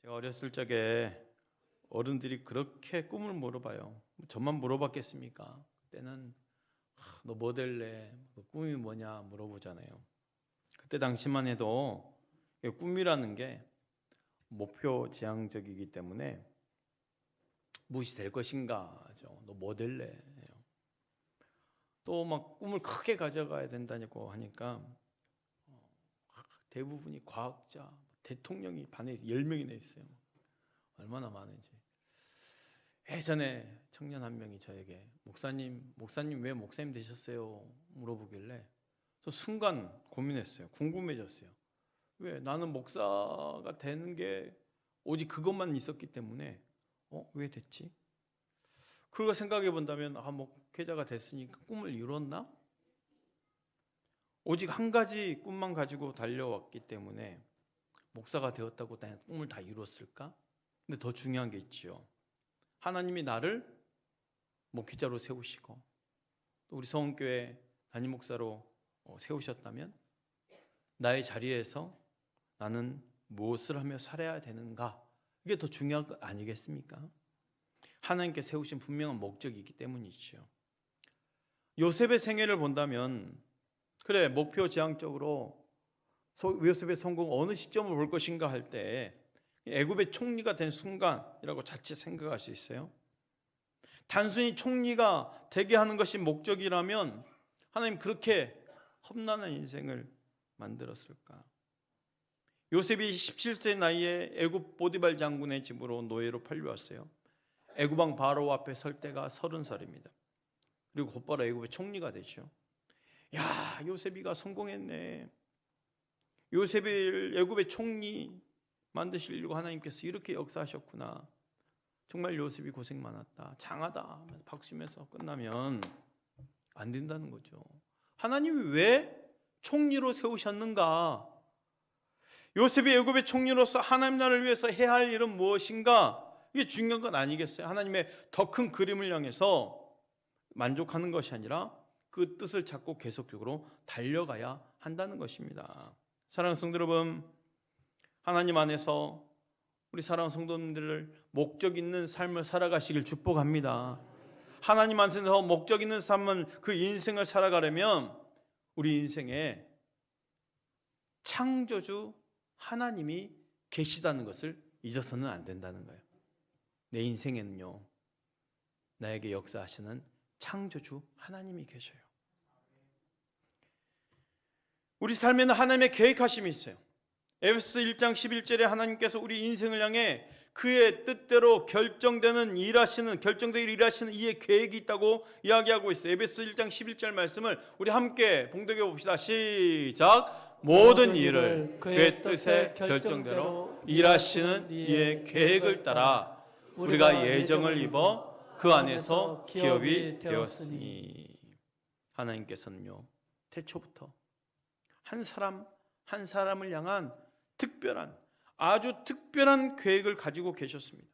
제가 어렸을 적에 어른들이 그렇게 꿈을 물어봐요. 저만 물어봤겠습니까? 그때는 너 뭐 될래? 너 꿈이 뭐냐 물어보잖아요. 그때 당시만 해도 꿈이라는 게 목표 지향적이기 때문에 무엇이 될 것인가죠. 너 뭐 될래? 또 막 꿈을 크게 가져가야 된다고 하니까 대부분이 과학자, 대통령이 반에 10명이나 있어요. 얼마나 많은지. 예전에 청년 한 명이 저에게 목사님 왜 목사님 되셨어요? 물어보길래 저 순간 고민했어요. 궁금해졌어요. 왜? 나는 목사가 되는 게 오직 그것만 있었기 때문에 왜 됐지? 그걸 생각해 본다면 목회자가 됐으니까 꿈을 이뤘나? 오직 한 가지 꿈만 가지고 달려왔기 때문에 목사가 되었다고 꿈을 다 이뤘을까? 근데 더 중요한 게 있지요. 하나님이 나를 목회자로 세우시고 또 우리 서원교회 담임 목사로 세우셨다면 나의 자리에서 나는 무엇을 하며 살아야 되는가? 이게 더 중요한 것 아니겠습니까? 하나님께 세우신 분명한 목적이 있기 때문이죠. 요셉의 생애를 본다면 그래 목표 지향적으로 요셉의 성공 어느 시점을 볼 것인가 할 때 애굽의 총리가 된 순간이라고 자칫 생각할 수 있어요. 단순히 총리가 되게 하는 것이 목적이라면 하나님 그렇게 험난한 인생을 만들었을까? 요셉이 17세 나이에 애굽 보디발 장군의 집으로 노예로 팔려왔어요. 애굽 왕 바로 앞에 설 때가 30살입니다. 그리고 곧바로 애굽의 총리가 되죠. 야, 요셉이가 성공했네. 요셉을 애굽의 총리 만드시려고 하나님께서 이렇게 역사하셨구나. 정말 요셉이 고생 많았다. 장하다 하면서 박수면서 끝나면 안 된다는 거죠. 하나님이 왜 총리로 세우셨는가? 요셉이 애굽의 총리로서 하나님 나라를 위해서 해야 할 일은 무엇인가? 이게 중요한 건 아니겠어요? 하나님의 더 큰 그림을 향해서 만족하는 것이 아니라 그 뜻을 찾고 계속적으로 달려가야 한다는 것입니다. 사랑하는 성도 여러분, 하나님 안에서 우리 사랑하는 성도님들을 목적 있는 삶을 살아가시길 축복합니다. 하나님 안에서 목적 있는 삶은 그 인생을 살아가려면 우리 인생에 창조주 하나님이 계시다는 것을 잊어서는 안 된다는 거예요. 내 인생에는요, 나에게 역사하시는 창조주 하나님이 계셔요. 우리 삶에는 하나님의 계획하심이 있어요. 에베소서 1장 11절에 하나님께서 우리 인생을 향해 그의 뜻대로 결정되는 이의 계획이 있다고 이야기하고 있어요. 에베소서 1장 11절 말씀을 우리 함께 봉독해 봅시다. 시작. 모든 일을 그의 뜻의 결정대로 일하시는 이의 계획을 따라 우리가 예정을 입어 그 안에서 기업이 되었으니. 하나님께서는요, 태초부터 한 사람을 향한 아주 특별한 계획을 가지고 계셨습니다.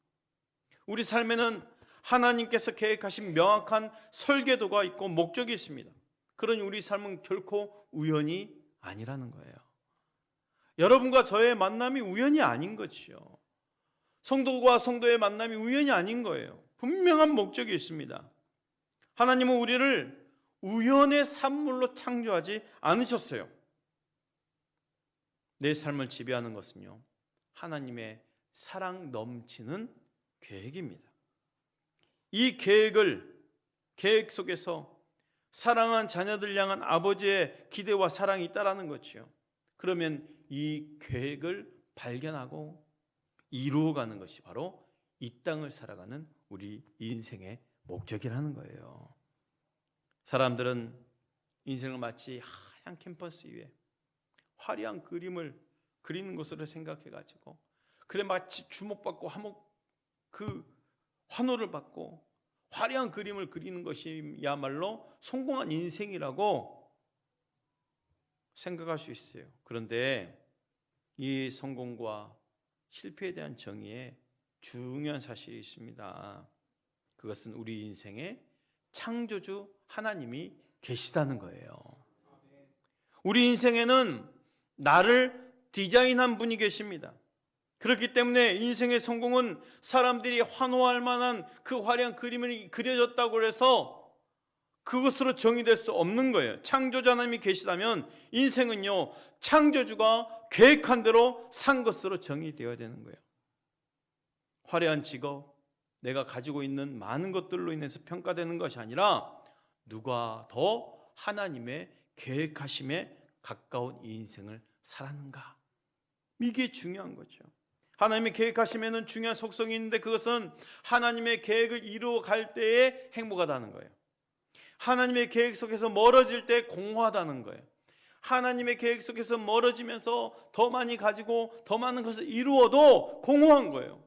우리 삶에는 하나님께서 계획하신 명확한 설계도가 있고 목적이 있습니다. 그러니 우리 삶은 결코 우연이 아니라는 거예요. 여러분과 저의 만남이 우연이 아닌 것이요. 성도와 성도의 만남이 우연이 아닌 거예요. 분명한 목적이 있습니다. 하나님은 우리를 우연의 산물로 창조하지 않으셨어요. 내 삶을 지배하는 것은요, 하나님의 사랑 넘치는 계획입니다. 이 계획 속에서 사랑한 자녀들 향한 아버지의 기대와 사랑이 있다라는 거죠. 그러면 이 계획을 발견하고 이루어가는 것이 바로 이 땅을 살아가는 우리 인생의 목적이라는 거예요. 사람들은 인생을 마치 하얀 캔버스 위에 화려한 그림을 그리는 것으로 생각해가지고 그래 마치 주목받고 그 환호를 받고 화려한 그림을 그리는 것이야말로 성공한 인생이라고 생각할 수 있어요. 그런데 이 성공과 실패에 대한 정의에 중요한 사실이 있습니다. 그것은 우리 인생의 창조주 하나님이 계시다는 거예요. 우리 인생에는 나를 디자인한 분이 계십니다. 그렇기 때문에 인생의 성공은 사람들이 환호할 만한 그 화려한 그림이 그려졌다고 해서 그것으로 정의될 수 없는 거예요. 창조자 하나님이 계시다면 인생은요, 창조주가 계획한 대로 산 것으로 정의되어야 되는 거예요. 화려한 직업, 내가 가지고 있는 많은 것들로 인해서 평가되는 것이 아니라 누가 더 하나님의 계획하심에 가까운 이 인생을 살았는가, 이게 중요한 거죠. 하나님의 계획하심에는 중요한 속성이 있는데 그것은 하나님의 계획을 이루어갈 때에 행복하다는 거예요. 하나님의 계획 속에서 멀어질 때 공허하다는 거예요. 하나님의 계획 속에서 멀어지면서 더 많이 가지고 더 많은 것을 이루어도 공허한 거예요.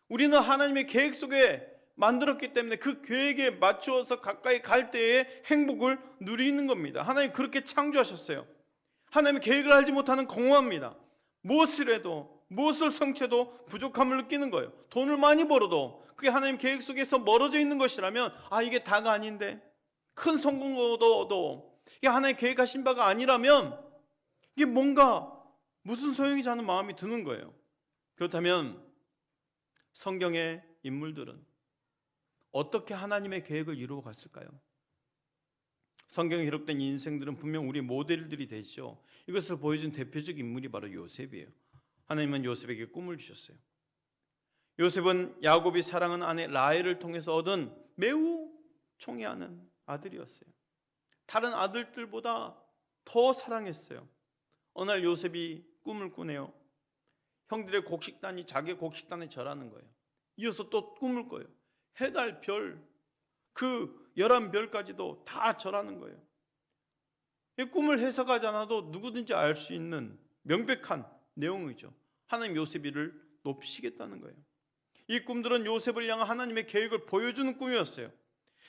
우리는 하나님의 계획 속에 만들었기 때문에 그 계획에 맞추어서 가까이 갈 때에 행복을 누리는 겁니다. 하나님 그렇게 창조하셨어요. 하나님의 계획을 알지 못하는 공허합니다. 무엇을 해도 무엇을 성취해도 부족함을 느끼는 거예요. 돈을 많이 벌어도 그게 하나님 계획 속에서 멀어져 있는 것이라면 이게 다가 아닌데, 큰 성공도 얻어도 이게 하나님 계획하신 바가 아니라면 이게 뭔가 무슨 소용이지 않은 마음이 드는 거예요. 그렇다면 성경의 인물들은 어떻게 하나님의 계획을 이루어 갔을까요? 성경에 기록된 인생들은 분명 우리 모델들이 되죠. 이것을 보여준 대표적 인물이 바로 요셉이에요. 하나님은 요셉에게 꿈을 주셨어요. 요셉은 야곱이 사랑하는 아내 라헬을 통해서 얻은 매우 총애하는 아들이었어요. 다른 아들들보다 더 사랑했어요. 어느 날 요셉이 꿈을 꾸네요. 형들의 곡식단이 자기 곡식단에 절하는 거예요. 이어서 또 꿈을 꿔요. 해, 달, 별, 그 11별까지도 다 절하는 거예요. 이 꿈을 해석하지 않아도 누구든지 알 수 있는 명백한 내용이죠. 하나님 요셉이를 높이시겠다는 거예요. 이 꿈들은 요셉을 향한 하나님의 계획을 보여주는 꿈이었어요.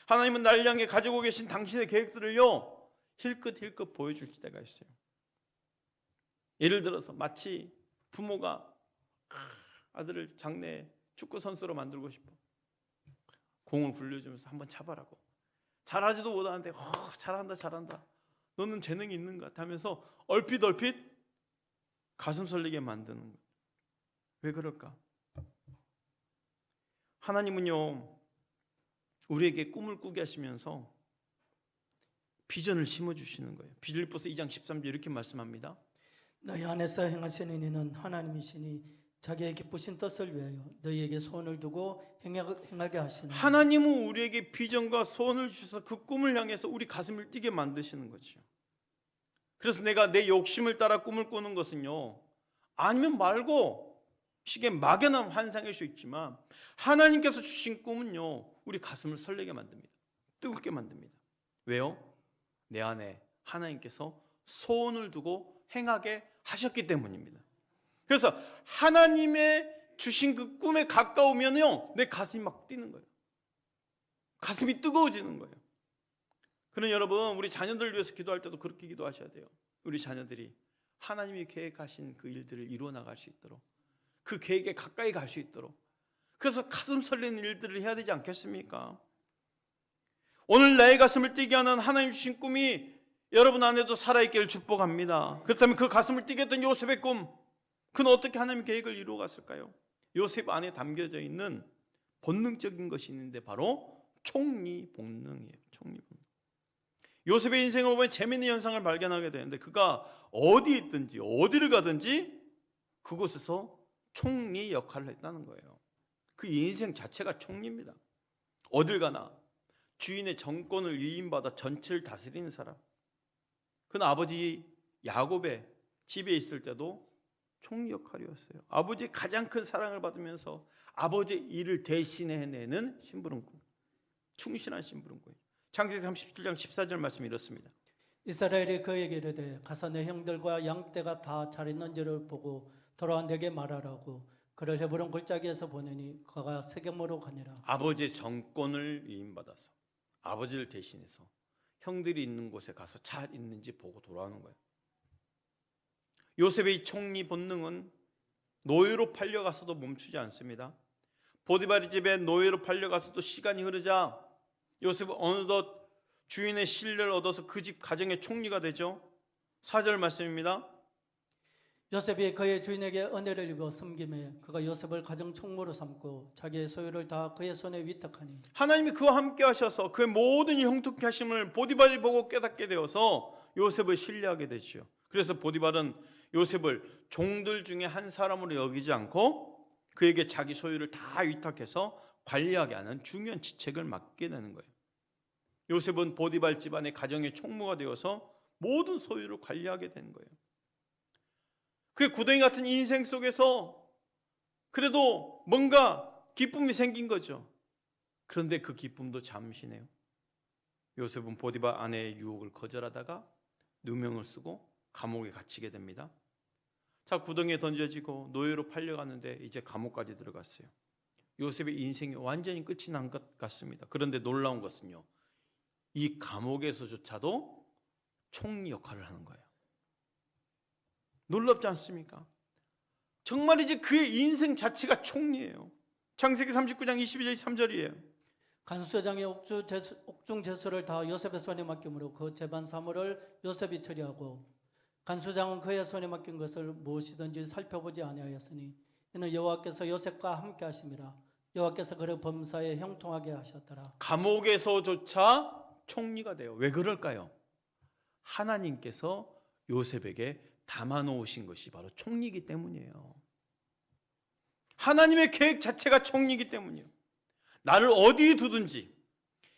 하나님은 나를 향해 가지고 계신 당신의 계획들을요, 힐끗힐끗 보여줄 때가 있어요. 예를 들어서 마치 부모가 아들을 장래 축구 선수로 만들고 싶어. 공을 굴려주면서 한번 차봐라고. 잘하지도 못하는데 잘한다. 너는 재능이 있는 것 같아 하면서 얼핏 가슴 설리게 만드는 거예요. 왜 그럴까? 하나님은요, 우리에게 꿈을 꾸게 하시면서 비전을 심어주시는 거예요. 빌립보서 2장 13절 이렇게 말씀합니다. 너희 안에서 행하시는 이는 하나님이시니 자기의 기쁘신 뜻을 위하여 너희에게 소원을 두고 행하게 하시는. 하나님은 우리에게 비전과 소원을 주셔서 그 꿈을 향해서 우리 가슴을 뛰게 만드시는 거죠. 그래서 내가 내 욕심을 따라 꿈을 꾸는 것은요, 아니면 말고 시계 막연한 환상일 수 있지만 하나님께서 주신 꿈은요, 우리 가슴을 설레게 만듭니다. 뜨겁게 만듭니다. 왜요? 내 안에 하나님께서 소원을 두고 행하게 하셨기 때문입니다. 그래서 하나님의 주신 그 꿈에 가까우면요, 내 가슴이 막 뛰는 거예요. 가슴이 뜨거워지는 거예요. 그러나 여러분, 우리 자녀들을 위해서 기도할 때도 그렇게 기도하셔야 돼요. 우리 자녀들이 하나님이 계획하신 그 일들을 이루어 나갈 수 있도록, 그 계획에 가까이 갈 수 있도록, 그래서 가슴 설레는 일들을 해야 되지 않겠습니까? 오늘 나의 가슴을 뛰게 하는 하나님 주신 꿈이 여러분 안에도 살아있기를 축복합니다. 그렇다면 그 가슴을 뛰게 했던 요셉의 꿈, 그는 어떻게 하나님의 계획을 이루어 갔을까요? 요셉 안에 담겨져 있는 본능적인 것이 있는데 바로 총리본능이에요. 총리본능. 요셉의 인생을 보면 재미있는 현상을 발견하게 되는데, 그가 어디 있든지 어디를 가든지 그곳에서 총리 역할을 했다는 거예요. 그 인생 자체가 총리입니다. 어딜 가나 주인의 정권을 위임받아 전체를 다스리는 사람. 그는 아버지 야곱의 집에 있을 때도 총리 역할이었어요. 아버지의 가장 큰 사랑을 받으면서 아버지의 일을 대신해 해내는 심부름꾼, 충실한 심부름꾼. 창세기 37장 14절 말씀이 이렇습니다. 이스라엘이 그에게 이르되 가서 내 형들과 양떼가 다 잘 있는지를 보고 돌아와 내게 말하라고 그를 헤브론 골짜기에서 보내니 그가 세겜으로 가니라. 아버지의 정권을 위임받아서 아버지를 대신해서 형들이 있는 곳에 가서 잘 있는지 보고 돌아오는 거예요. 요셉의 총리 본능은 노예로 팔려가서도 멈추지 않습니다. 보디바리 집에 노예로 팔려가서도 시간이 흐르자 요셉은 어느덧 주인의 신뢰를 얻어서 그 집 가정의 총리가 되죠. 4절 말씀입니다. 요셉이 그의 주인에게 은혜를 입어 섬김에 그가 요셉을 가정 총무로 삼고 자기의 소유를 다 그의 손에 위탁하니 하나님이 그와 함께 하셔서 그의 모든 형통케 하심을 보디발이 보고 깨닫게 되어서 요셉을 신뢰하게 되죠. 그래서 보디발은 요셉을 종들 중에 한 사람으로 여기지 않고 그에게 자기 소유를 다 위탁해서 관리하게 하는 중요한 직책을 맡게 되는 거예요. 요셉은 보디발 집안의 가정의 총무가 되어서 모든 소유를 관리하게 되는 거예요. 그의 구덩이 같은 인생 속에서 그래도 뭔가 기쁨이 생긴 거죠. 그런데 그 기쁨도 잠시네요. 요셉은 보디발 아내의 유혹을 거절하다가 누명을 쓰고 감옥에 갇히게 됩니다. 자, 구덩이에 던져지고 노예로 팔려가는데 이제 감옥까지 들어갔어요. 요셉의 인생이 완전히 끝이 난 것 같습니다. 그런데 놀라운 것은요, 이 감옥에서조차도 총리 역할을 하는 거예요. 놀랍지 않습니까? 정말이지 그의 인생 자체가 총리예요. 창세기 39장 22절 3절이에요. 간수장의 옥중 제수를 다 요셉의 손에 맡김으로 그 재반 사물을 요셉이 처리하고 간수장은 그의 손에 맡긴 것을 무엇이든지 살펴보지 아니하였으니 이는 여호와께서 요셉과 함께 하심이라. 여호와께서 그를 범사에 형통하게 하셨더라. 감옥에서조차 총리가 돼요. 왜 그럴까요? 하나님께서 요셉에게 담아놓으신 것이 바로 총리이기 때문이에요. 하나님의 계획 자체가 총리이기 때문이에요. 나를 어디에 두든지,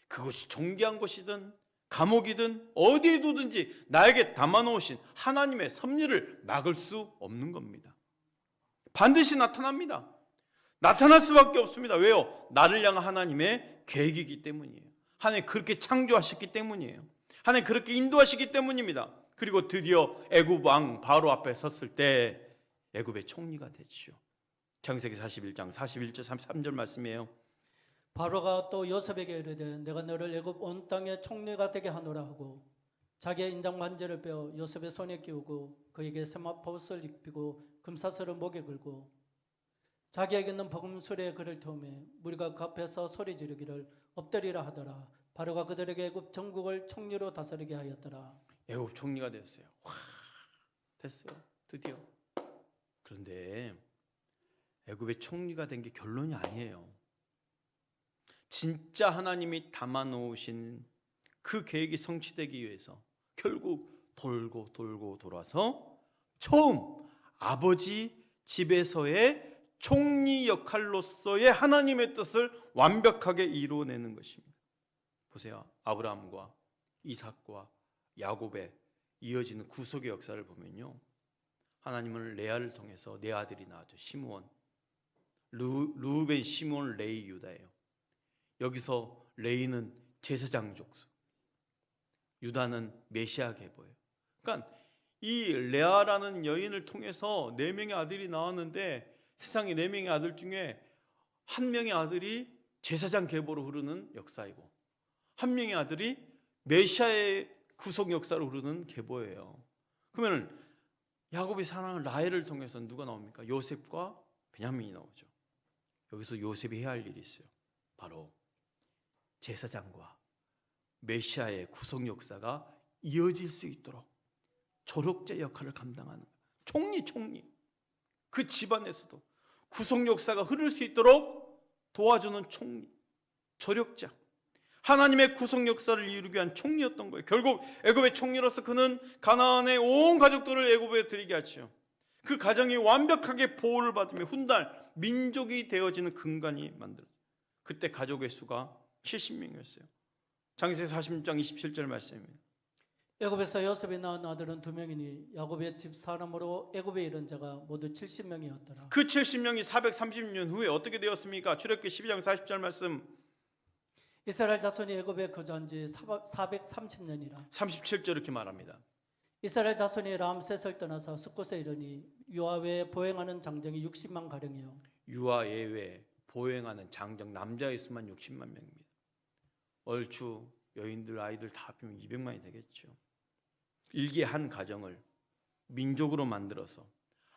그것이 존귀한 곳이든 감옥이든 어디에 두든지 나에게 담아놓으신 하나님의 섭리를 막을 수 없는 겁니다. 반드시 나타납니다. 나타날 수밖에 없습니다. 왜요? 나를 향한 하나님의 계획이기 때문이에요. 하나님 그렇게 창조하셨기 때문이에요. 하나님 그렇게 인도하시기 때문입니다. 그리고 드디어 애굽 왕 바로 앞에 섰을 때 애굽의 총리가 되죠. 창세기 41장 41절 33절 말씀이에요. 바로가 또 요셉에게 이르되 내가 너를 애굽 온 땅의 총리가 되게 하노라 하고 자기의 인장 반지를 빼어 요셉의 손에 끼우고 그에게 세마포옷을 입히고 금사슬을 목에 걸고 자기에게 있는 버금술에 그를 태우매 무리가 그 앞에서 소리 지르기를 엎드리라 하더라. 바로가 그들에게 애굽 전국을 총리로 다스리게 하였더라. 애굽 총리가 됐어요. 와, 됐어요. 드디어. 그런데 애굽의 총리가 된 게 결론이 아니에요. 진짜 하나님이 담아놓으신 그 계획이 성취되기 위해서 결국 돌고 돌아서 처음 아버지 집에서의 총리 역할로서의 하나님의 뜻을 완벽하게 이루어내는 것입니다. 보세요. 아브라함과 이삭과 야곱에 이어지는 구속의 역사를 보면요, 하나님은 레아를 통해서 네 아들이 나왔죠. 시므온, 루벤, 시므온, 레위, 유다예요. 여기서 레위는 제사장 족속, 유다는 메시아 계보예요. 그러니까 이 레아라는 여인을 통해서 4명의 아들이 나왔는데 세상에 4명의 아들 중에 한 명의 아들이 제사장 계보로 흐르는 역사이고 한 명의 아들이 메시아의 구속 역사로 흐르는 계보예요. 그러면 야곱이 사랑하는 라헬을 통해서 누가 나옵니까? 요셉과 베냐민이 나오죠. 여기서 요셉이 해야 할 일이 있어요. 바로 제사장과 메시아의 구속 역사가 이어질 수 있도록 조력자 역할을 감당하는 총리, 그 집안에서도 구속 역사가 흐를 수 있도록 도와주는 총리, 조력자, 하나님의 구속 역사를 이루기 위한 총리였던 거예요. 결국 애굽의 총리로서 그는 가나안의 온 가족들을 애굽에 들이게 하죠. 그 가정이 완벽하게 보호를 받으며 훗날 민족이 되어지는 근간이 만들어져요. 그때 가족의 수가 70명이었어요. 창세기 46장 27절 말씀입니다. 애굽에서 요셉이 낳은 아들은 2명이니 야곱의 집 사람으로 애굽에 이른 자가 모두 70명이었더라. 그 70명이 430년 후에 어떻게 되었습니까? 출애굽기 12장 40절 말씀, 이스라엘 자손이 애굽에 거주한 지 430년이라. 37절 이렇게 말합니다. 이스라엘 자손이 람셋을 떠나서 숫곳에 이르니 유아 외에 보행하는 장정이 60만 가량이요. 유아 예외 보행하는 장정 남자의 수만 60만 명입니다. 얼추 여인들 아이들 다 합하면 200만이 되겠죠. 일개 한 가정을 민족으로 만들어서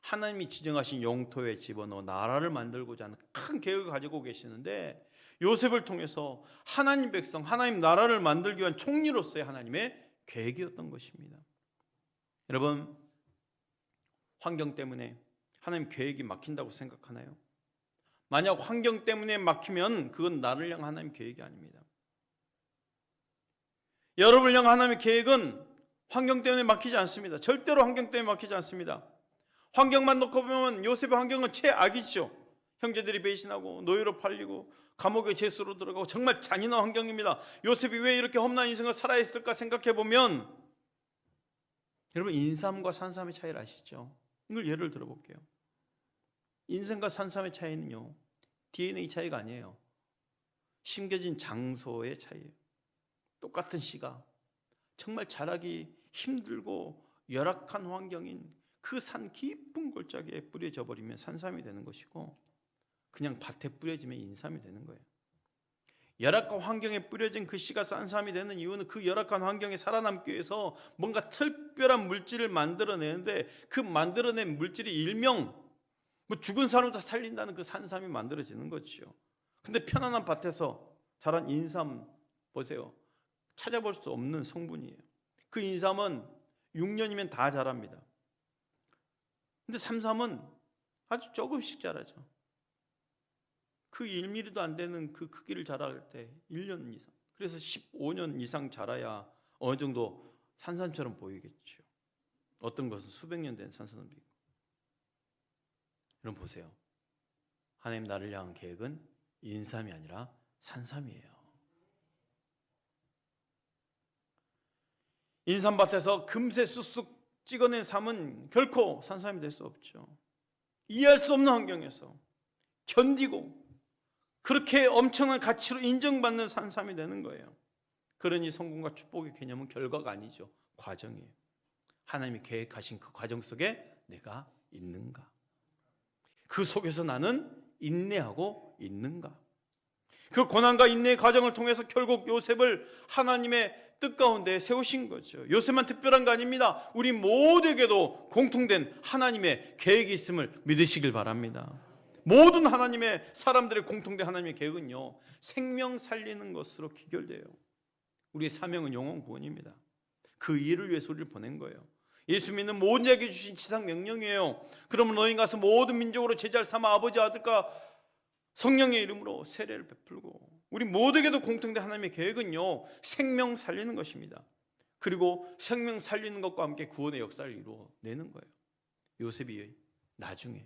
하나님이 지정하신 영토에 집어넣어 나라를 만들고자 하는 큰 계획을 가지고 계시는데 요셉을 통해서 하나님 백성, 하나님 나라를 만들기 위한 총리로서의 하나님의 계획이었던 것입니다. 여러분, 환경 때문에 하나님 계획이 막힌다고 생각하나요? 만약 환경 때문에 막히면 그건 나를 향한 하나님 계획이 아닙니다. 여러분을 향한 하나님의 계획은 환경 때문에 막히지 않습니다. 절대로 환경 때문에 막히지 않습니다. 환경만 놓고 보면 요셉의 환경은 최악이죠. 형제들이 배신하고 노예로 팔리고 감옥에 죄수로 들어가고 정말 잔인한 환경입니다. 요셉이 왜 이렇게 험난한 인생을 살아야 했을까 생각해 보면 여러분 인삼과 산삼의 차이를 아시죠? 이걸 예를 들어볼게요. 인삼과 산삼의 차이는요, DNA 차이가 아니에요. 심겨진 장소의 차이예요. 똑같은 씨가 정말 자라기 힘들고 열악한 환경인 그 산 깊은 골짜기에 뿌려져 버리면 산삼이 되는 것이고, 그냥 밭에 뿌려지면 인삼이 되는 거예요. 열악한 환경에 뿌려진 그 씨가 산삼이 되는 이유는 그 열악한 환경에 살아남기 위해서 뭔가 특별한 물질을 만들어내는데, 그 만들어낸 물질이 일명 죽은 사람도 살린다는 그 산삼이 만들어지는 거죠. 근데 편안한 밭에서 자란 인삼 보세요. 찾아볼 수 없는 성분이에요. 그 인삼은 6년이면 다 자랍니다. 근데 산삼은 아주 조금씩 자라죠. 그 1mm도 안 되는 그 크기를 자랄 때 1년 이상, 그래서 15년 이상 자라야 어느 정도 산삼처럼 보이겠죠. 어떤 것은 수백 년 된 산삼도 있고. 여러분 보세요. 하나님 나를 향한 계획은 인삼이 아니라 산삼이에요. 인삼밭에서 금세 쑥쑥 찍어낸 삶은 결코 산삼이 될 수 없죠. 이해할 수 없는 환경에서 견디고 그렇게 엄청난 가치로 인정받는 산삼이 되는 거예요. 그러니 성공과 축복의 개념은 결과가 아니죠. 과정이에요. 하나님이 계획하신 그 과정 속에 내가 있는가? 그 속에서 나는 인내하고 있는가? 그 고난과 인내의 과정을 통해서 결국 요셉을 하나님의 뜻 가운데 세우신 거죠. 요셉만 특별한 거 아닙니다. 우리 모두에게도 공통된 하나님의 계획이 있음을 믿으시길 바랍니다. 모든 하나님의 사람들의 공통된 하나님의 계획은요, 생명 살리는 것으로 귀결돼요. 우리의 사명은 영혼 구원입니다. 그 일을 위해서 우리를 보낸 거예요. 예수 믿는 모든 자에게 주신 지상 명령이에요. 그러면 너희 가서 모든 민족으로 제자를 삼아 아버지 아들과 성령의 이름으로 세례를 베풀고, 우리 모두에게도 공통된 하나님의 계획은요, 생명 살리는 것입니다. 그리고 생명 살리는 것과 함께 구원의 역사를 이루어내는 거예요. 요셉이 나중에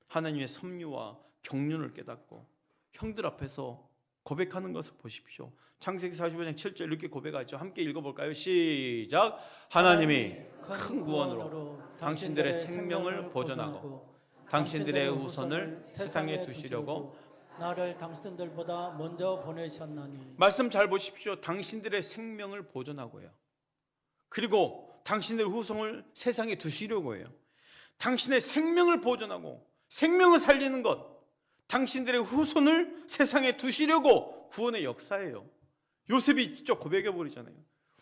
하나님의 섭리와 경륜을 깨닫고 형들 앞에서 고백하는 것을 보십시오. 창세기 45장 7절 이렇게 고백하죠. 함께 읽어볼까요? 시작. 하나님이 큰 구원으로 당신들의 생명을 보존하고 당신들의 후손을 세상에 두시려고 나를 당신들보다 먼저 보내셨나니. 말씀 잘 보십시오. 당신들의 생명을 보존하고요, 그리고 당신들의 후손을 세상에 두시려고 해요. 당신의 생명을 보존하고 생명을 살리는 것, 당신들의 후손을 세상에 두시려고 구원의 역사예요. 요셉이 직접 고백해 버리잖아요.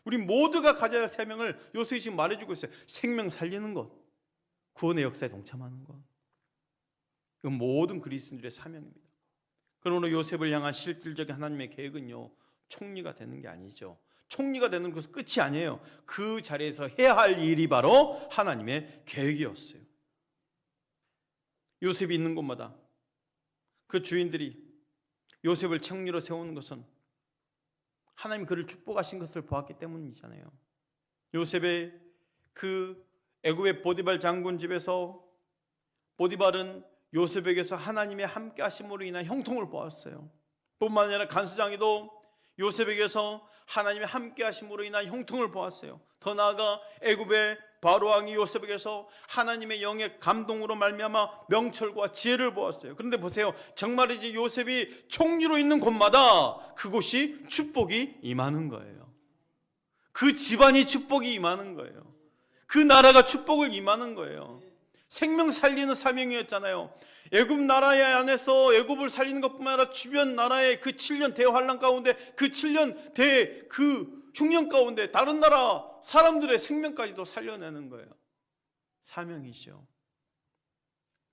우리 모두가 가져야 할 사명을 요셉이 지금 말해주고 있어요. 생명 살리는 것, 구원의 역사에 동참하는 것, 이건 모든 그리스도인들의 사명입니다. 그러므로 요셉을 향한 실질적인 하나님의 계획은요, 총리가 되는 게 아니죠. 총리가 되는 것은 끝이 아니에요. 그 자리에서 해야 할 일이 바로 하나님의 계획이었어요. 요셉이 있는 곳마다 그 주인들이 요셉을 총리로 세우는 것은 하나님 그를 축복하신 것을 보았기 때문이잖아요. 요셉의 그 애굽의 보디발 장군 집에서 보디발은 요셉에게서 하나님의 함께 하심으로 인한 형통을 보았어요. 뿐만 아니라 간수장이도 요셉에게서 하나님의 함께 하심으로 인한 형통을 보았어요. 더 나아가 애굽의 바로 왕이 요셉에게서 하나님의 영의 감동으로 말미암아 명철과 지혜를 보았어요. 그런데 보세요, 정말이지 요셉이 총리로 있는 곳마다 그곳이 축복이 임하는 거예요. 그 집안이 축복이 임하는 거예요. 그 나라가 축복을 임하는 거예요. 생명 살리는 사명이었잖아요. 애굽 나라의 안에서 애굽을 살리는 것뿐만 아니라 주변 나라의 그 7년 대환란 가운데, 그 7년 그 흉년 가운데 다른 나라 사람들의 생명까지도 살려내는 거예요. 사명이죠.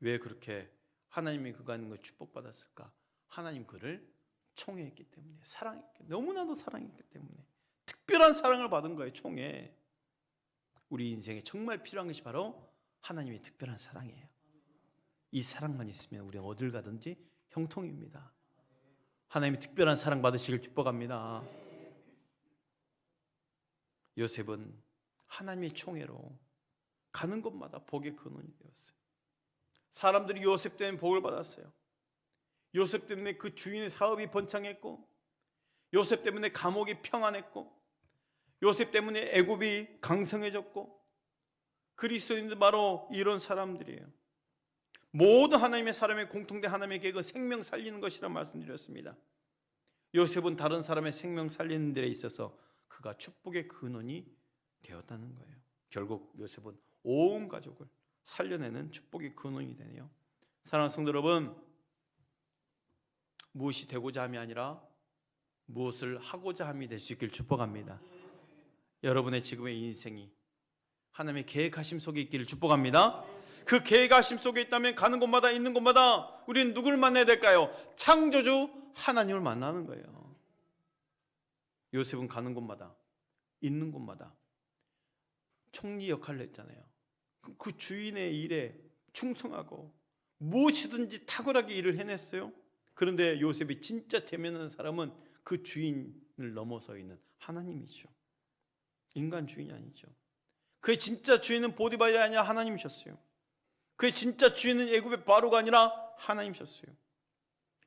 왜 그렇게 하나님이 그가 하는 걸 축복받았을까? 하나님 그를 총애했기 때문에, 사랑했기, 너무나도 사랑했기 때문에 특별한 사랑을 받은 거예요. 총애. 우리 인생에 정말 필요한 것이 바로 하나님의 특별한 사랑이에요. 이 사랑만 있으면 우리는 어딜 가든지 형통입니다. 하나님의 특별한 사랑 받으시길 축복합니다. 요셉은 하나님의 총애로 가는 곳마다 복의 근원이 되었어요. 사람들이 요셉 때문에 복을 받았어요. 요셉 때문에 그 주인의 사업이 번창했고, 요셉 때문에 감옥이 평안했고, 요셉 때문에 애굽이 강성해졌고, 그리스도인들 바로 이런 사람들이에요. 모든 하나님의 사람의 공통된 하나님의 계획은 생명 살리는 것이라 말씀드렸습니다. 요셉은 다른 사람의 생명 살리는 데 있어서 그가 축복의 근원이 되었다는 거예요. 결국 요셉은 온 가족을 살려내는 축복의 근원이 되네요. 사랑하는 성도 여러분, 무엇이 되고자 함이 아니라 무엇을 하고자 함이 될 수 있길 축복합니다. 여러분의 지금의 인생이 하나님의 계획하심 속에 있기를 축복합니다. 그 계획하심 속에 있다면 가는 곳마다 있는 곳마다 우리는 누구를 만나야 될까요? 창조주 하나님을 만나는 거예요. 요셉은 가는 곳마다 있는 곳마다 총리 역할을 했잖아요. 그 주인의 일에 충성하고 무엇이든지 탁월하게 일을 해냈어요. 그런데 요셉이 진짜 대면하는 사람은 그 주인을 넘어서 있는 하나님이죠. 인간 주인이 아니죠. 그의 진짜 주인은 보디발이 아니라 하나님이셨어요. 그의 진짜 주인은 애굽의 바로가 아니라 하나님이셨어요.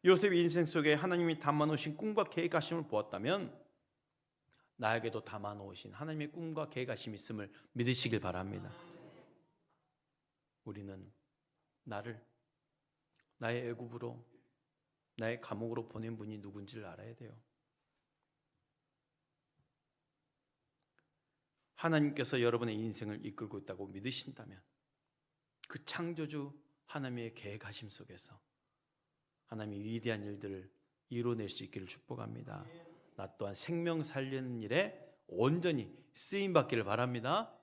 요셉의 인생 속에 하나님이 담아놓으신 꿈과 계획하심을 보았다면 나에게도 담아놓으신 하나님의 꿈과 계획하심이 있음을 믿으시길 바랍니다. 우리는 나를 나의 애굽으로, 나의 감옥으로 보낸 분이 누군지를 알아야 돼요. 하나님께서 여러분의 인생을 이끌고 있다고 믿으신다면 그 창조주 하나님의 계획하심 속에서 하나님의 위대한 일들을 이뤄낼 수 있기를 축복합니다. 나 또한 생명 살리는 일에 온전히 쓰임받기를 바랍니다.